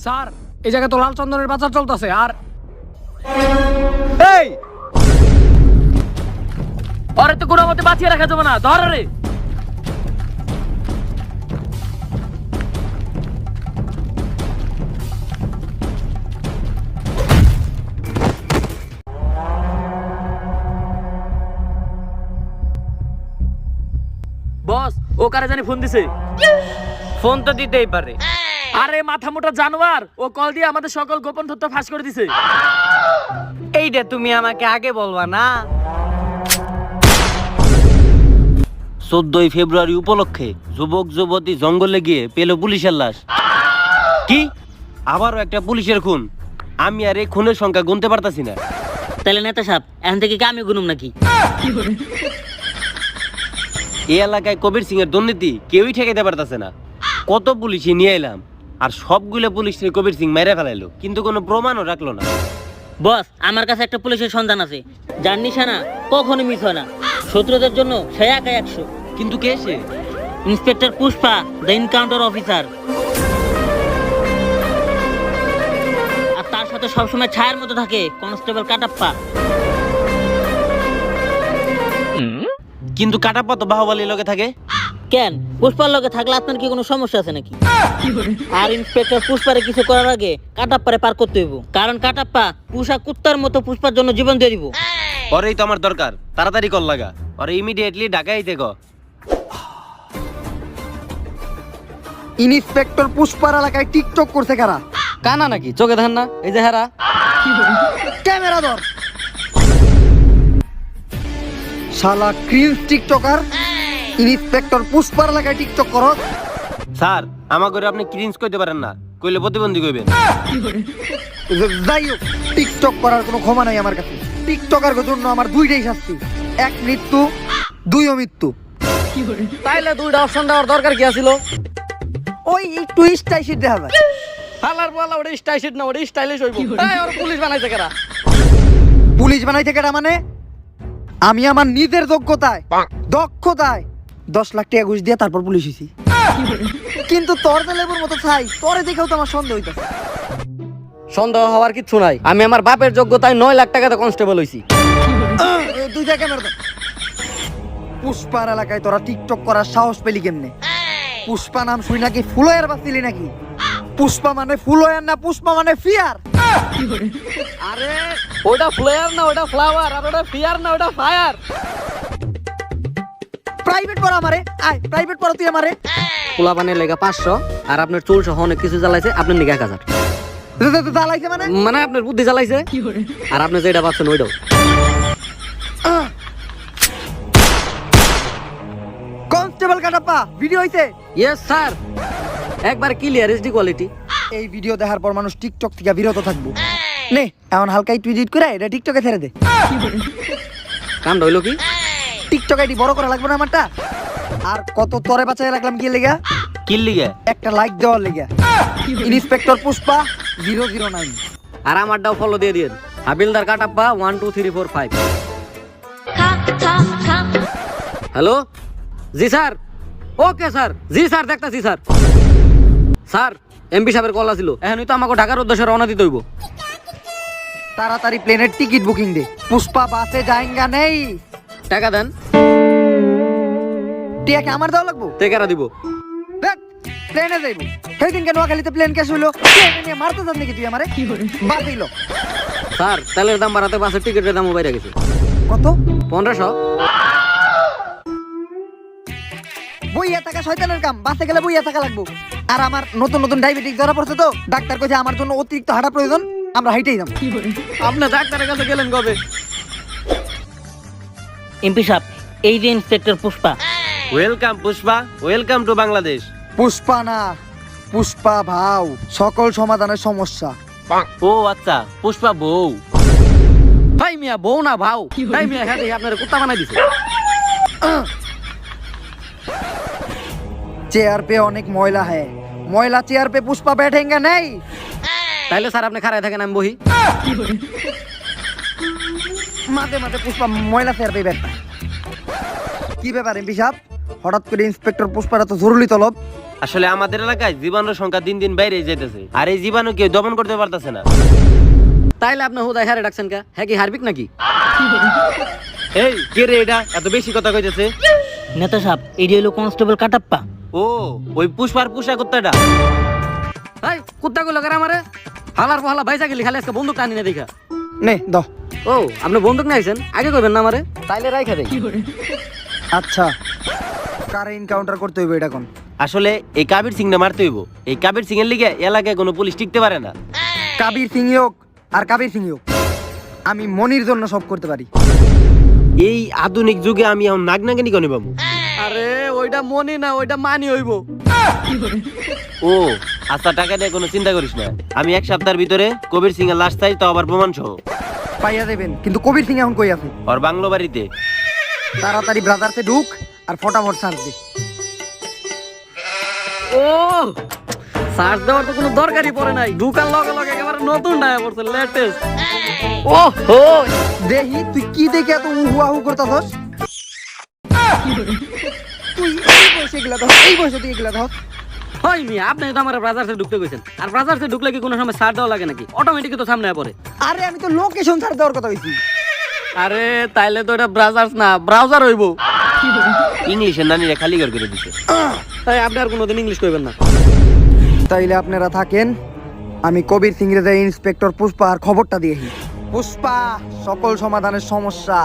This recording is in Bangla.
স্যার এই জায়গায় তো লাল চন্দনের পাচার চলতেছে। আর এই আরে তো কোনো মতে বাঁচিয়ে রাখা যাবে না, ধর রে। বস ও কারে জানি ফোন দিছে। ফোন তো দিতেই পারে। আরে মাথা মোটা জানোয়ার, ও কল দিয়ে আমাদের সকল গোপন তথ্য ফাঁস করে দিছে। এইটা তুমি আমাকে আগে বলবা না? 14 ফেব্রুয়ারি উপলক্ষে যুবক যুবতী জঙ্গলে গিয়ে পেল পুলিশের লাশ। কি আবারও একটা পুলিশের খুন? আমি আর এই খুনের সংখ্যা গুনতে পারতাছি না। তাহলে নেতা সাহেব এখন থেকে কি আমি গুনুম নাকি? এই এলাকায় কবির সিং এর দুর্নীতি কেউই ঠেকাইতে পারতাছে না। কত পুলিশই নিয়ে এলাম, আর সবগুলো পুলিশের কবির সিং মেরে ফেলাইলো, কিন্তু কোনো প্রমাণও রাখলো না। বস আমার কাছে একটা পুলিশের সন্ধান আছে, যার নিশানা কখনো মিস হয় না। শত্রুদের জন্য সে একাই 100। কিন্তু কে সে? Inspector Pushpa, the encounter officer. আর তার সাথে সবসময় ছায়ার মতো থাকে কনস্টেবল কাটাপ্পা। কিন্তু কাটাপ্পা তো বাহুবলীর লগে থাকে। কেন পুষ্পার লগে থাকলে আপনার কি কোনো সমস্যা আছে নাকি? আর ইন্সপেক্টর পুষ্পারে কিছু করার আগে কাটাপ্পারে পার করতে হইব, কারণ কাটাপ্পা পুষা কুত্তার মতো পুষ্পার জন্য জীবন দিয়ে দিব। ওরেই তো আমার দরকার, তাড়াতাড়ি কল লাগা। ওরে ইমিডিয়েটলি ঢাকায় আইতে কও। ইন্সপেক্টর পুষ্পার এলাকায় টিকটক করছে কারা? কানা নাকি চোখে দেখেন না? এই যে হেরা ক্যামেরা ধর। শালা ক্রিঞ্জ টিকটকার ইন্সপেক্টর পুষ্পার এলাকায় টিকটক করো। স্যার আমার করে আপনি ক্রিঞ্জ কইতে পারেন না, কইলে প্রতিবন্ধী কইবেন। যাই হোক, টিকটক করার কোনো ক্ষমা নাই আমার কাছে। টিকটকার জন্য আমার দুইটাই শাস্তি, এক মৃত্যু, দুই অমৃত্যু। তাইলে দুইটা অপশন দেওয়ার দরকার কি আছিল? ওই একটু স্টাইল দেখা যায়। হালার বলা ওটা স্টাইল না, ওটা স্টাইলিশ হইব। এই ওর পুলিশ বানাইছে কারা? পুলিশ বানাইতে কেটা মানে? আমি আমার নিজের যোগ্যতায় দক্ষতায় 10 লাখ টাকা ঘুষ দিয়ে তারপর পুলিশ হইছি। কিন্তু তোর তো লেবুর মতো ছাই, তোরে দেখেও তো আমার সন্দেহ হইতাছে। সন্দেহ হওয়ার কিচ্ছু নাই, আমি আমার বাপের যোগ্যতায় 9 লাখ টাকাতে কনস্টেবল হইছি। দুইটা ক্যামেরা দাও। পুষ্পার এলাকায় তোরা টিকটক করার সাহস পেলি কেমনে? পুষ্পা নাম শুই নাকি ফুলয়ার বাঁচিলি নাকি? পুষ্পা মানে ফুলয়ার না, পুষ্পা মানে ফিয়ার। আরে ওটা ফ্লেয়ার না, ওটা ফ্লাওয়ার। আর ওটা ফিয়ার না, ওটা ফায়ার। প্রাইভেট পড়া আমারে, আয় প্রাইভেট পড়া তুই আমারে। পোলা বানের লেগা 500, আর আপনার চুল সহ অনেক কিছু জ্বালাইছে, আপনার নিগা 1000। জ্বালাইছে মানে? মানে আপনার বুদ্ধি জ্বালাইছে, আর আপনি যেটা পাচ্ছেন ওইটাও। কনস্টেবল কাটাপ্পা, ভিডিও হইছে? ইয়েস স্যার, একবার ক্লিয়ার এইচডি কোয়ালিটি। এই ভিডিও দেখার পর মানুষ টিকটক থেকে বিরত থাকবো। নে এমন হালকা একটু এডিট করে এটা টিকটকে ছেড়ে দে। কামটা হইলো কি? টিকটক আইডি বড় করা লাগবে না আমারটা? আর কত তরে বাঁচায় রাখলাম কি লেগা? কি লিগে? একটা লাইক দেওয়ার লেগা। ইন্সপেক্টর পুষ্পা 009। আর আমারটাও ফলো দিয়ে দিন, হাবিলদার কাটাপ্পা 1 2 3 4 5। হ্যালো, জি স্যার। ওকে স্যার, জি স্যার দেখতাছি স্যার। স্যার এমপি সাহেবের কল আসিল, এখনই তো আমাকে ঢাকার উদ্দেশ্যে রওনা দিতে হইব। তাড়াতাড়ি প্লেনের টিকিট বুকিং দে, পুষ্পা বাসে যায়গা নেই। টাকা দেন। টিয়াকে আমার দেওয়া লাগবো? টেকারা দিব। দেখ প্লেনে যাইবো। সেদিন কেন নোয়াখালীতে প্লেন ক্যাশ হইলো? প্লেনে নিয়ে মারতে যাস নাকি তুই আমারে? বাতিল। স্যার তেলের দাম বাড়াতে বাসের টিকিটের দামও বাইরে গেছে। কত? 1500। বইয়া থাকা শয়তানের কাম, বাসে গেলে বইয়া থাকা লাগবো। আর আমার নতুন নতুন ডায়াবেটিক ধরা পড়ছে তো, ডাক্তার কইছে আমার জন্য অতিরিক্ত হাঁটা প্রয়োজন, আমরা হাইটেই যাম। আপনি ডাক্তারের কাছে গেলেন কবে? এমপি সাহেব, এই যে inspector Pushpa. Welcome Pushpa, welcome to Bangladesh. Pushpa না, পুষ্পা ভাও, সকল সমাধানের সমস্যা। ও আচ্ছা, পুষ্পা বউ। ভাই মিয়া বউ না ভাও। ভাই মিয়া হ্যাঁ আপনার কুত্তা বানাই দিছে। চেয়ার पे অনেক ময়লা है, ময়লা চেয়ার पे पुष्पा बैठेंगे नहीं। তাইলে স্যার আপনি খাড়ায় থাকেন, আমি বহি। মাঝে মাঝে পুষ্পা ময়লা চেয়ার पे बैठता। কি ব্যাপার এমপি সাহেব, হঠাৎ করে ইন্সপেক্টর পুষ্পার এত জরুরি তলব? আসলে আমাদের এলাকায় জীবাণুর সংখ্যা দিন দিন বাইরে যাইতেছে, আর এই জীবাণু কেউ দমন করতে পারতেছে না। তাইলে আপনি হুদায় হারে ডাকছেন কা? হ্যাঁ কি হারবিক নাকি? এই কে রে এটা এত বেশি কথা কইতেছে? নেতা সাহেব, এটি হলো কনস্টেবল কাটাপ্পা। ও ওই পুষ্পার পোষা কুত্তাটা। এই কুত্তা গুলো করে আমারে হালার পহালা বাইসা গেলি, খালি আজকে বন্দুক টানি না দেখা। নে দাও। ও আপনি বন্দুক নিয়ে আইছেন, আগে কইবেন না আমারে, তাইলে রাইখা দেই। আচ্ছা, কারে এনকাউন্টার করতে হইবে এটা কোন? আসলে এই কাবির সিং না মারতে হইব। এই কাবির সিং এর লিগে এলাকায় কোনো পুলিশ টিকতে পারে না। কাবির সিং হোক আর কাবির সিং হোক, আমি মনির জন্য সব করতে পারি। এই আধুনিক যুগে আমি এখন নাগনাগিনি কনে বাবু। আরে ওইটা মনি না, ওইটা মানি হইব। ও আচ্ছা, টাকা নিয়ে কোনো চিন্তা করিস না। আমি এক সপ্তাহের ভিতরে কবির সিং এর লাশ চাই, তো আবার প্রমাণ সহ। পাইয়া দেবেন, কিন্তু কবির সিং এখন কই আছে? ওর বাংলো বাড়িতে। তাড়াতাড়ি ব্রাদারতে ঢুক আর ফটাফট সার্চ দে। ও সার্চ দেওয়ার তো কোনো দরকারই পড়ে নাই, ঢুকার লগে লগে একেবারে নতুন ডায়া পড়ছে, লেটেস্ট। ও হো দেহি তুই কি দেখে এত উহুয়াহু করতাছস? তুই এই বয়সে এগুলা ধর, এই বয়সে তুই এগুলা ধর। হয় মি, আপনি তো আমার ব্রাজার্সে ঢুকতে কইছেন, আর ব্রাজার্সে ঢুকলে কি কোনো সময় সার দেওয়া লাগে নাকি? অটোমেটিক তো সামনে পড়ে। আরে আমি তো লোকেশন ছাড় দেওয়ার কথা কইছি। আরে তাইলে তো এটা ব্রাজার্স না, ব্রাউজার হইব। ইংলিশের নানিরা খালি ঘর করে দিছে। তাই আপনি আর কোনোদিন ইংলিশ কইবেন না। তাইলে আপনারা থাকেন, আমি কবির সিং রে ইন্সপেক্টর পুষ্পা আর খবরটা দিয়েছি। পুষ্পা সকল সমাধানের সমস্যা